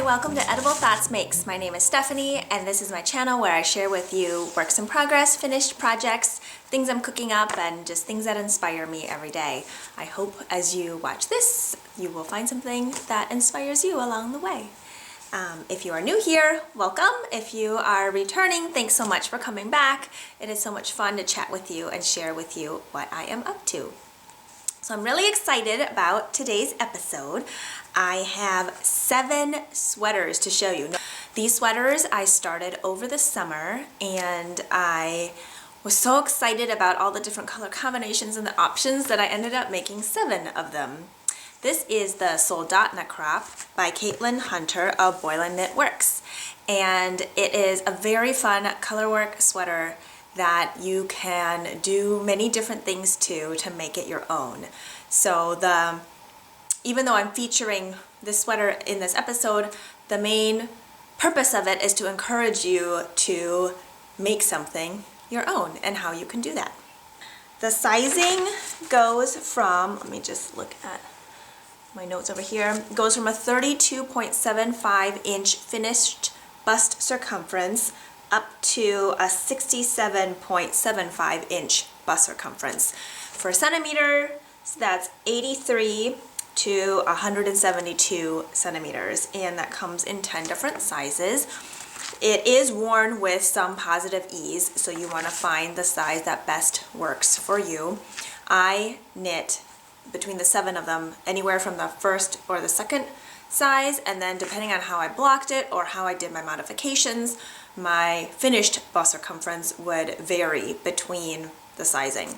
welcome to Edible Thoughts Makes. My name is Stephanie and this is my channel where I share with you works in progress, finished projects, things I'm cooking up, and just things that inspire me every day. I hope as you watch this, you will find something that inspires you along the way. If you are new here, welcome. If you are returning, thanks so much for coming back. It is so much fun to chat with you and share with you what I am up to. So I'm really excited about today's episode. I have 7 sweaters to show you. These sweaters I started over the summer and I was so excited about all the different color combinations and the options that I ended up making 7 of them. This is the Soldotna Crop by Caitlin Hunter of Boylan Knit Works. And it is a very fun colorwork sweater that you can do many different things to make it your own. So even though I'm featuring this sweater in this episode, the main purpose of it is to encourage you to make something your own and how you can do that. The sizing goes from, let me just look at my notes over here, goes from a 32.75 inch finished bust circumference up to a 67.75 inch bust circumference. For centimeter, that's 83 to 172 centimeters, and that comes in 10 different sizes. It is worn with some positive ease, so you want to find the size that best works for you. I knit between the 7 of them anywhere from the first or the second size, and then depending on how I blocked it or how I did my modifications, my finished bust circumference would vary between the sizing.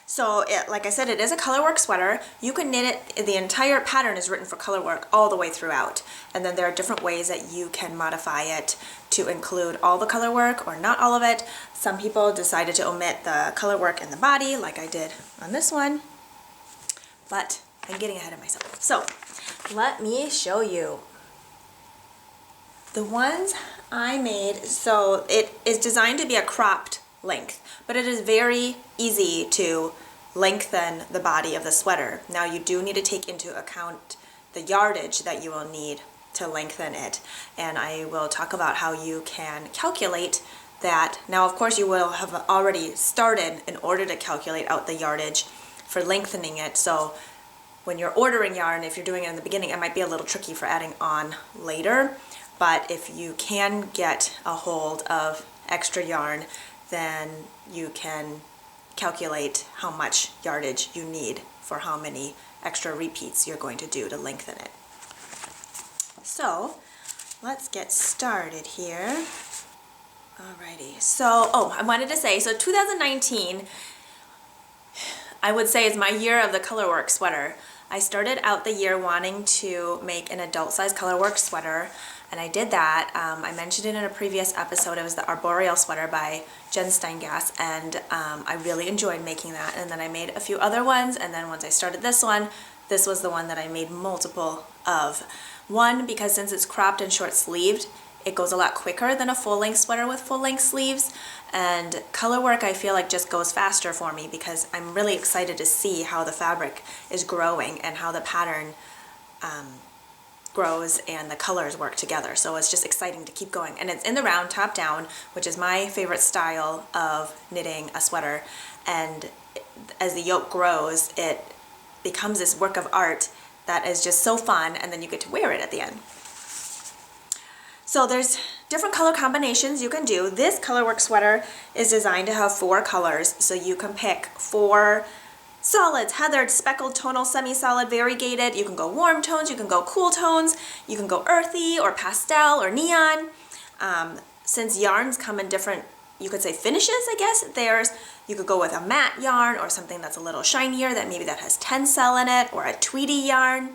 So like I said, it is a colorwork sweater. You can knit it, the entire pattern is written for colorwork all the way throughout. And then there are different ways that you can modify it to include all the colorwork or not all of it. Some people decided to omit the colorwork in the body like I did on this one, but I'm getting ahead of myself. So let me show you the ones I made. So it is designed to be a cropped length, but it is very easy to lengthen the body of the sweater. Now you do need to take into account the yardage that you will need to lengthen it, and I will talk about how you can calculate that. Now of course you will have already started in order to calculate out the yardage for lengthening it, so when you're ordering yarn, if you're doing it in the beginning, it might be a little tricky for adding on later, but if you can get a hold of extra yarn, then you can calculate how much yardage you need for how many extra repeats you're going to do to lengthen it. So let's get started here. Alrighty, so I wanted to say, so 2019 I would say is my year of the colorwork sweater. I started out the year wanting to make an adult size colorwork sweater, and I did that. I mentioned it in a previous episode. It was the Arboreal sweater by Jen Steingass, and I really enjoyed making that. And then I made a few other ones, and then once I started this one, this was the one that I made multiple of. One, because since it's cropped and short sleeved, it goes a lot quicker than a full-length sweater with full-length sleeves, and colorwork I feel like just goes faster for me because I'm really excited to see how the fabric is growing and how the pattern grows and the colors work together. So it's just exciting to keep going. And it's in the round, top down, which is my favorite style of knitting a sweater. And as the yoke grows, it becomes this work of art that is just so fun, and then you get to wear it at the end. So there's different color combinations you can do. This colorwork sweater is designed to have 4 colors, so you can pick 4 solids: heathered, speckled, tonal, semi-solid, variegated. You can go warm tones, you can go cool tones, you can go earthy or pastel or neon. Since yarns come in different, you could say finishes, I guess, you could go with a matte yarn or something that's a little shinier that maybe that has tencel in it, or a tweedy yarn.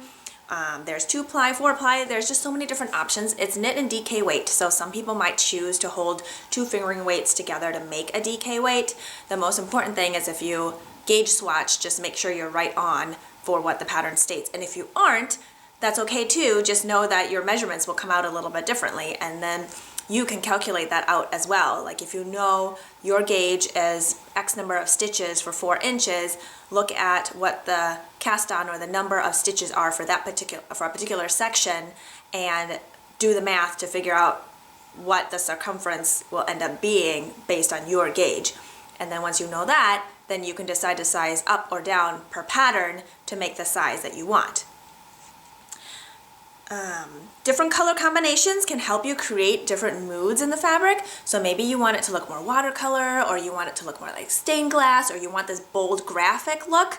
There's 2-ply, 4-ply, there's just so many different options. It's knit and DK weight, so some people might choose to hold 2 fingering weights together to make a DK weight. The most important thing is if you gauge swatch, just make sure you're right on for what the pattern states. And if you aren't, that's okay too. Just know that your measurements will come out a little bit differently. And then you can calculate that out as well. Like if you know your gauge is X number of stitches for 4 inches, look at what the cast on or the number of stitches are for a particular section and do the math to figure out what the circumference will end up being based on your gauge. And then once you know that, then you can decide to size up or down per pattern to make the size that you want. Different color combinations can help you create different moods in the fabric. So maybe you want it to look more watercolor, or you want it to look more like stained glass, or you want this bold graphic look.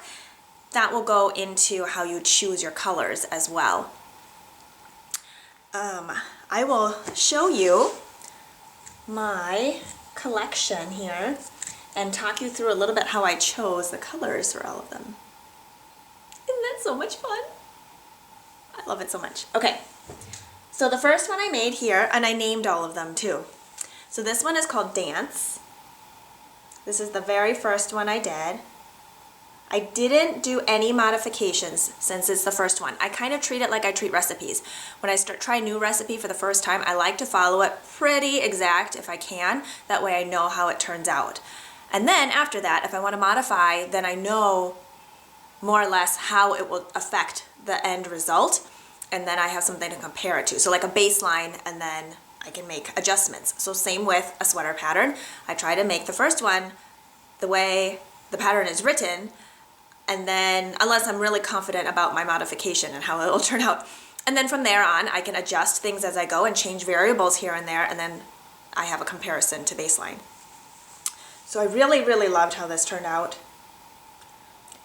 That will go into how you choose your colors as well. I will show you my collection here and talk you through a little bit how I chose the colors for all of them. Isn't that so much fun? I love it so much. Okay, so the first one I made here, and I named all of them too. So this one is called Dance. This is the very first one I did. I didn't do any modifications since it's the first one. I kind of treat it like I treat recipes. When I try a new recipe for the first time, I like to follow it pretty exact if I can. That way I know how it turns out. And then after that, if I want to modify, then I know more or less how it will affect the end result, and then I have something to compare it to. So like a baseline, and then I can make adjustments. So same with a sweater pattern. I try to make the first one the way the pattern is written, and then unless I'm really confident about my modification and how it will turn out. And then from there on, I can adjust things as I go and change variables here and there, and then I have a comparison to baseline. So I really, really loved how this turned out.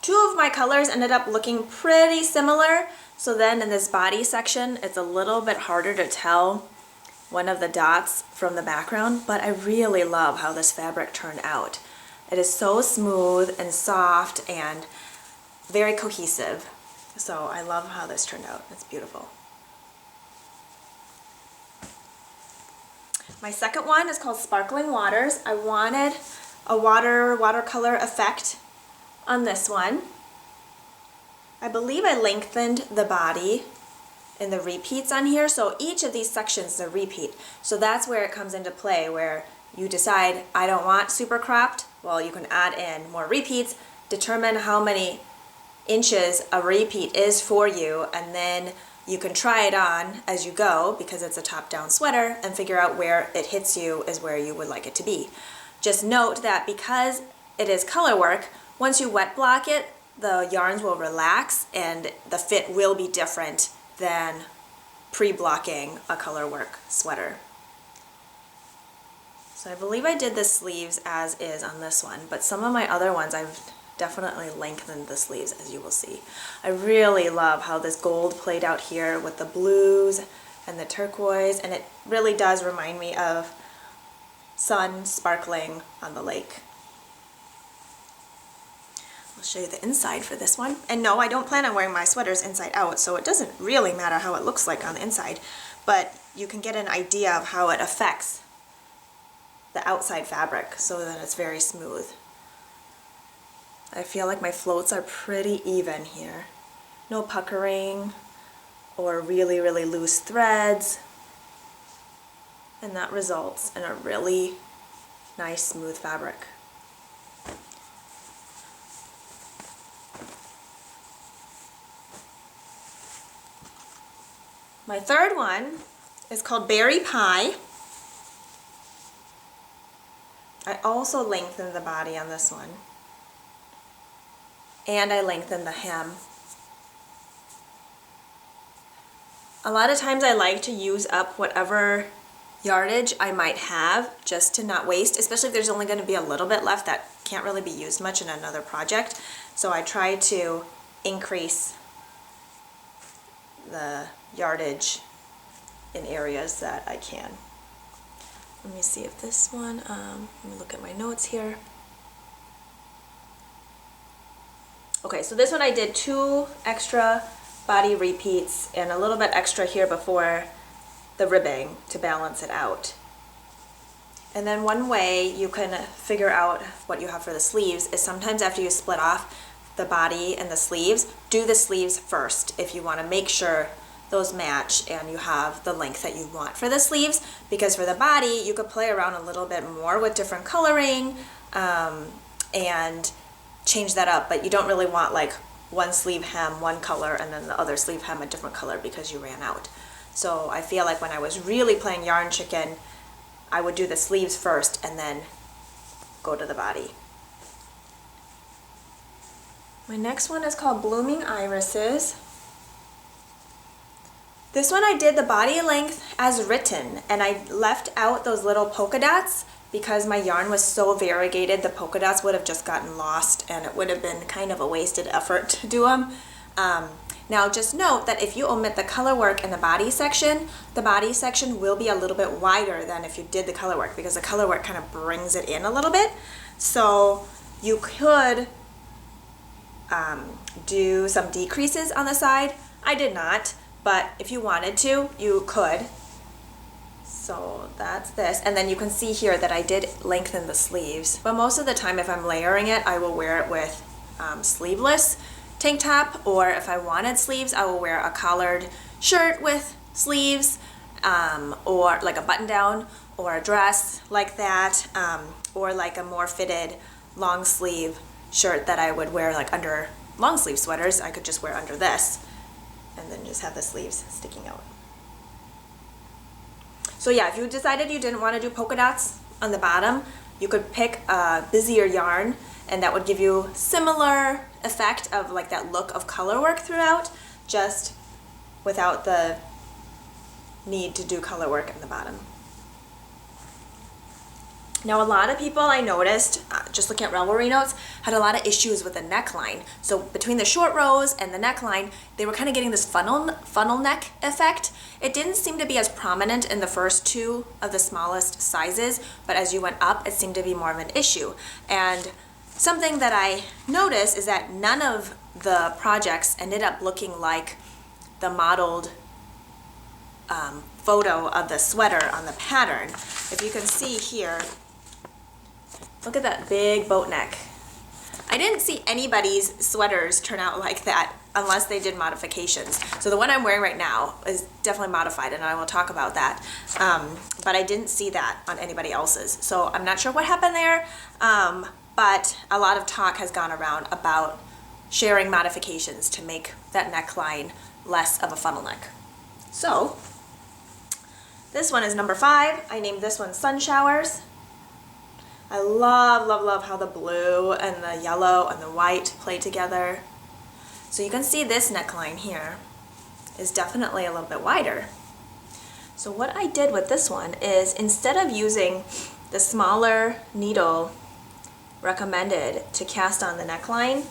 2 of my colors ended up looking pretty similar, so then in this body section, it's a little bit harder to tell one of the dots from the background, but I really love how this fabric turned out. It is so smooth and soft and very cohesive. So I love how this turned out. It's beautiful. My second one is called Sparkling Waters. I wanted a watercolor effect on this one. I believe I lengthened the body in the repeats on here, so each of these sections is a repeat. So that's where it comes into play, where you decide, I don't want super cropped. Well, you can add in more repeats, determine how many inches a repeat is for you, and then you can try it on as you go, because it's a top-down sweater, and figure out where it hits you is where you would like it to be. Just note that because it is color work, once you wet block it, the yarns will relax and the fit will be different than pre-blocking a color work sweater. So I believe I did the sleeves as is on this one, but some of my other ones I've definitely lengthened the sleeves, as you will see. I really love how this gold played out here with the blues and the turquoise, and it really does remind me of sun sparkling on the lake. I'll show you the inside for this one. And no, I don't plan on wearing my sweaters inside out, so it doesn't really matter how it looks like on the inside, but you can get an idea of how it affects the outside fabric so that it's very smooth. I feel like my floats are pretty even here. No puckering or really, really loose threads. And that results in a really nice, smooth fabric. My third one is called Berry Pie. I also lengthened the body on this one. And I lengthened the hem. A lot of times I like to use up whatever yardage I might have just to not waste, especially if there's only going to be a little bit left that can't really be used much in another project. So I try to increase the yardage in areas that I can. Let me see if this one, let me look at my notes here. Okay, so this one I did 2 extra body repeats and a little bit extra here before the ribbing to balance it out. And then one way you can figure out what you have for the sleeves is sometimes after you split off the body and the sleeves, do the sleeves first if you want to make sure those match and you have the length that you want for the sleeves, because for the body you could play around a little bit more with different coloring and change that up, but you don't really want like one sleeve hem one color and then the other sleeve hem a different color because you ran out. So I feel like when I was really playing yarn chicken, I would do the sleeves first and then go to the body. My next one is called Blooming Irises. This one I did the body length as written, and I left out those little polka dots because my yarn was so variegated, the polka dots would have just gotten lost and it would have been kind of a wasted effort to do them. Now just note that if you omit the color work in the body section will be a little bit wider than if you did the color work, because the color work kind of brings it in a little bit. So you could do some decreases on the side. I did not, but if you wanted to, you could. So that's this, and then you can see here that I did lengthen the sleeves. But most of the time if I'm layering it, I will wear it with sleeveless tank top, or if I wanted sleeves, I will wear a collared shirt with sleeves, or like a button down or a dress like that, or like a more fitted long sleeve shirt that I would wear like under long sleeve sweaters. I could just wear under this and then just have the sleeves sticking out. So yeah, if you decided you didn't want to do polka dots on the bottom, you could pick a busier yarn and that would give you similar effect of like that look of color work throughout, just without the need to do color work in the bottom. Now a lot of people I noticed, just looking at Ravelry notes, had a lot of issues with the neckline. So between the short rows and the neckline, they were kind of getting this funnel neck effect. It didn't seem to be as prominent in the first two of the smallest sizes, but as you went up, it seemed to be more of an issue. And something that I noticed is that none of the projects ended up looking like the modeled photo of the sweater on the pattern. If you can see here, look at that big boat neck. I didn't see anybody's sweaters turn out like that unless they did modifications. So the one I'm wearing right now is definitely modified, and I will talk about that. But I didn't see that on anybody else's. So I'm not sure what happened there, but a lot of talk has gone around about sharing modifications to make that neckline less of a funnel neck. So this one is number 5. I named this one Sun Showers. I love, love, love how the blue and the yellow and the white play together. So you can see this neckline here is definitely a little bit wider. So what I did with this one is, instead of using the smaller needle recommended to cast on the neckline,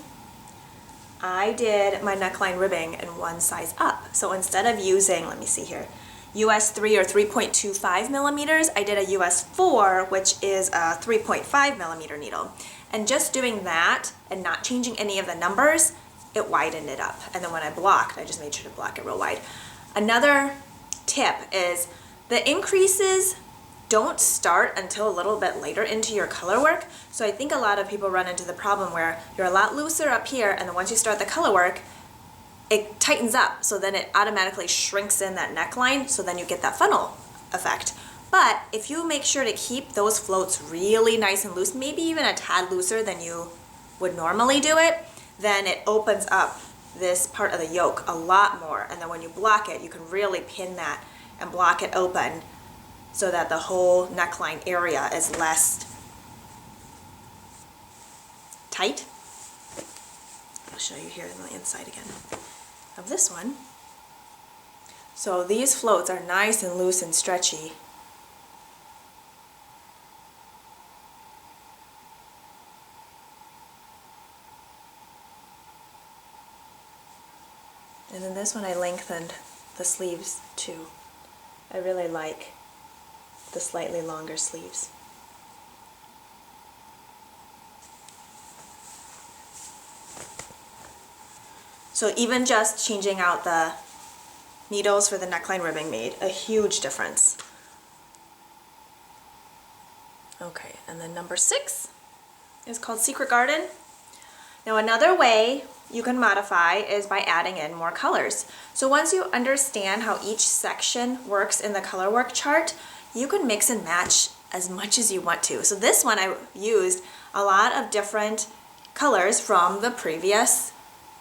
I did my neckline ribbing in one size up. So instead of using, let me see here, US 3 or 3.25 millimeters, I did a US 4, which is a 3.5 millimeter needle. And just doing that and not changing any of the numbers, it widened it up. And then when I blocked, I just made sure to block it real wide. Another tip is the increases don't start until a little bit later into your color work. So I think a lot of people run into the problem where you're a lot looser up here, and then once you start the color work, it tightens up, so then it automatically shrinks in that neckline, so then you get that funnel effect. But if you make sure to keep those floats really nice and loose, maybe even a tad looser than you would normally do it, then it opens up this part of the yoke a lot more. And then when you block it, you can really pin that and block it open so that the whole neckline area is less tight. I'll show you here on the inside again of this one. So these floats are nice and loose and stretchy. And then this one I lengthened the sleeves too. I really like the slightly longer sleeves. So even just changing out the needles for the neckline ribbing made a huge difference. Okay, and then number 6 is called Secret Garden. Now another way you can modify is by adding in more colors. So once you understand how each section works in the color work chart, you can mix and match as much as you want to. So this one I used a lot of different colors from the previous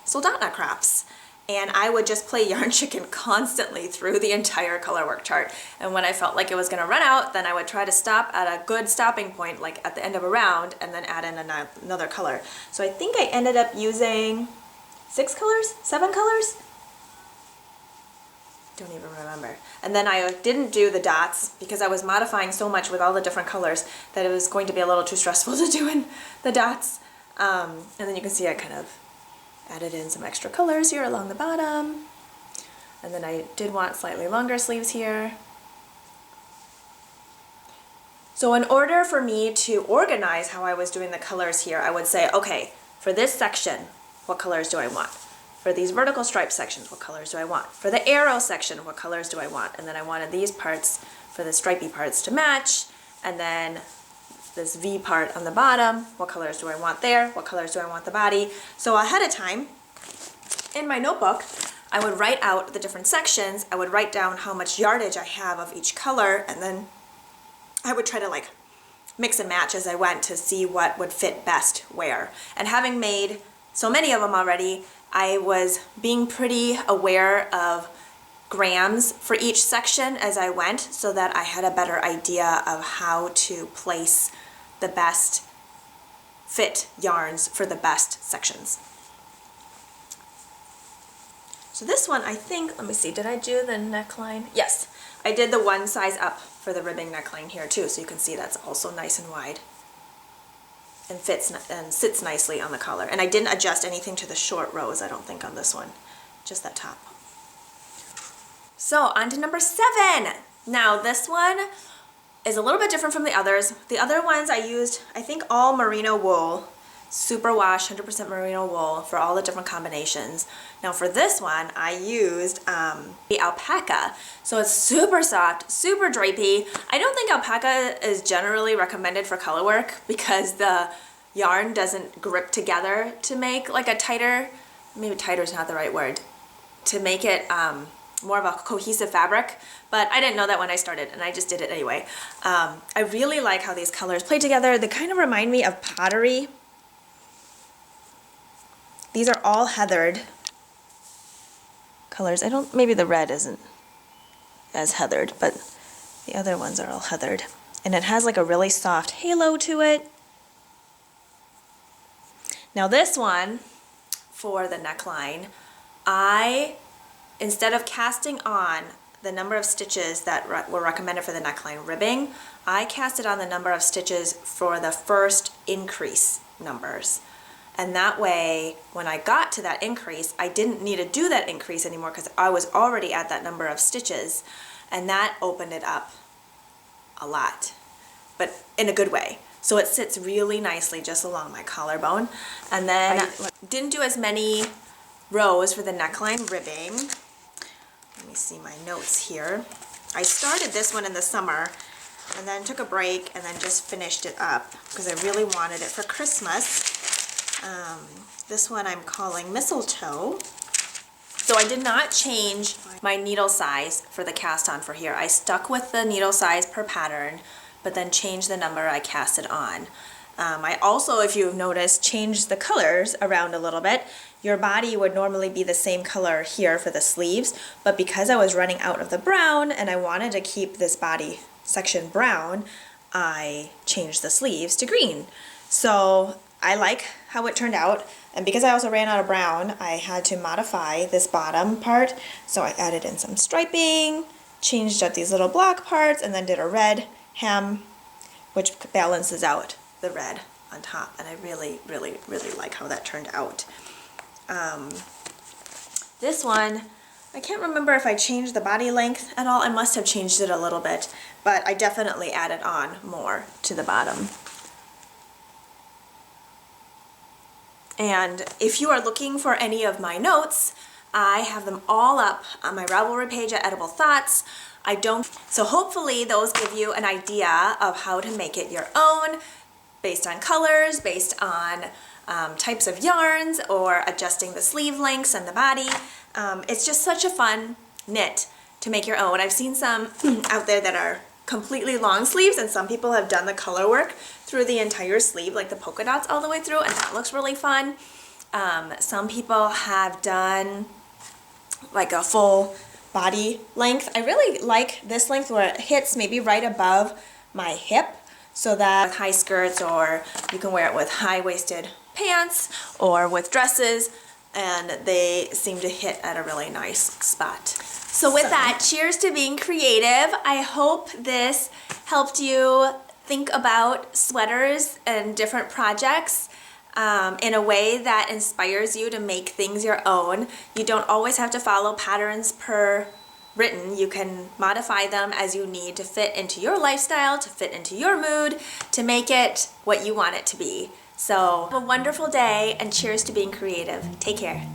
Soldotna crops. And I would just play yarn chicken constantly through the entire color work chart. And when I felt like it was gonna run out, then I would try to stop at a good stopping point, like at the end of a round, and then add in another color. So I think I ended up using 6 colors, 7 colors? Don't even remember. And then I didn't do the dots because I was modifying so much with all the different colors that it was going to be a little too stressful to do in the dots. And then you can see I kind of added in some extra colors here along the bottom. And then I did want slightly longer sleeves here. So in order for me to organize how I was doing the colors here, I would say, okay, for this section, what colors do I want? For these vertical stripe sections, what colors do I want? For the arrow section, what colors do I want? And then I wanted these parts for the stripy parts to match. And then this V part on the bottom, what colors do I want there? What colors do I want the body? So ahead of time, in my notebook, I would write out the different sections. I would write down how much yardage I have of each color, and then I would try to like mix and match as I went to see what would fit best where. And having made so many of them already, I was being pretty aware of grams for each section as I went so that I had a better idea of how to place the best fit yarns for the best sections. So this one, I think, let me see, did I do the neckline? Yes, I did the one size up for the ribbing neckline here too, so you can see that's also nice and wide and fits and sits nicely on the collar. And I didn't adjust anything to the short rows, I don't think, on this one, just that top. So on to number 7. Now this one is a little bit different from the others. The other ones I used, I think, all merino wool, superwash 100% merino wool for all the different combinations. Now for this one, I used the alpaca. So it's super soft, super drapey. I don't think alpaca is generally recommended for color work because the yarn doesn't grip together to make like a tighter, maybe tighter is not the right word, to make it more of a cohesive fabric, but I didn't know that when I started and I just did it anyway. I really like how these colors play together. They kind of remind me of pottery. These are all heathered colors. Maybe the red isn't as heathered, but the other ones are all heathered. And it has like a really soft halo to it. Now this one, for the neckline, instead of casting on the number of stitches that were recommended for the neckline ribbing, I casted on the number of stitches for the first increase numbers. And that way, when I got to that increase, I didn't need to do that increase anymore because I was already at that number of stitches. And that opened it up a lot, but in a good way. So it sits really nicely just along my collarbone. And then I didn't do as many rows for the neckline ribbing. Let me see my notes here. I started this one in the summer and then took a break and then just finished it up because I really wanted it for Christmas. This one I'm calling Mistletoe. So I did not change my needle size for the cast on for here. I stuck with the needle size per pattern, but then changed the number I casted on. I also, if you've noticed, changed the colors around a little bit. Your body would normally be the same color here for the sleeves, but because I was running out of the brown and I wanted to keep this body section brown, I changed the sleeves to green. So I like how it turned out, and because I also ran out of brown, I had to modify this bottom part. So I added in some striping, changed up these little block parts, and then did a red hem, which balances out the red on top, and I really, really, really like how that turned out. This one, I can't remember if I changed the body length at all. I must have changed it a little bit, but I definitely added on more to the bottom. And if you are looking for any of my notes, I have them all up on my Ravelry page at Edible Thoughts. So hopefully those give you an idea of how to make it your own, based on colors, based on types of yarns or adjusting the sleeve lengths and the body. It's just such a fun knit to make your own. I've seen some out there that are completely long sleeves, and some people have done the color work through the entire sleeve, like the polka dots all the way through, and that looks really fun. Some people have done like a full body length. I really like this length where it hits maybe right above my hip, so that with high skirts, or you can wear it with high-waisted pants or with dresses, and they seem to hit at a really nice spot. So with that, cheers to being creative. I hope this helped you think about sweaters and different projects in a way that inspires you to make things your own. You don't always have to follow patterns per written. You can modify them as you need to fit into your lifestyle, to fit into your mood, to make it what you want it to be. So have a wonderful day, and cheers to being creative. Take care.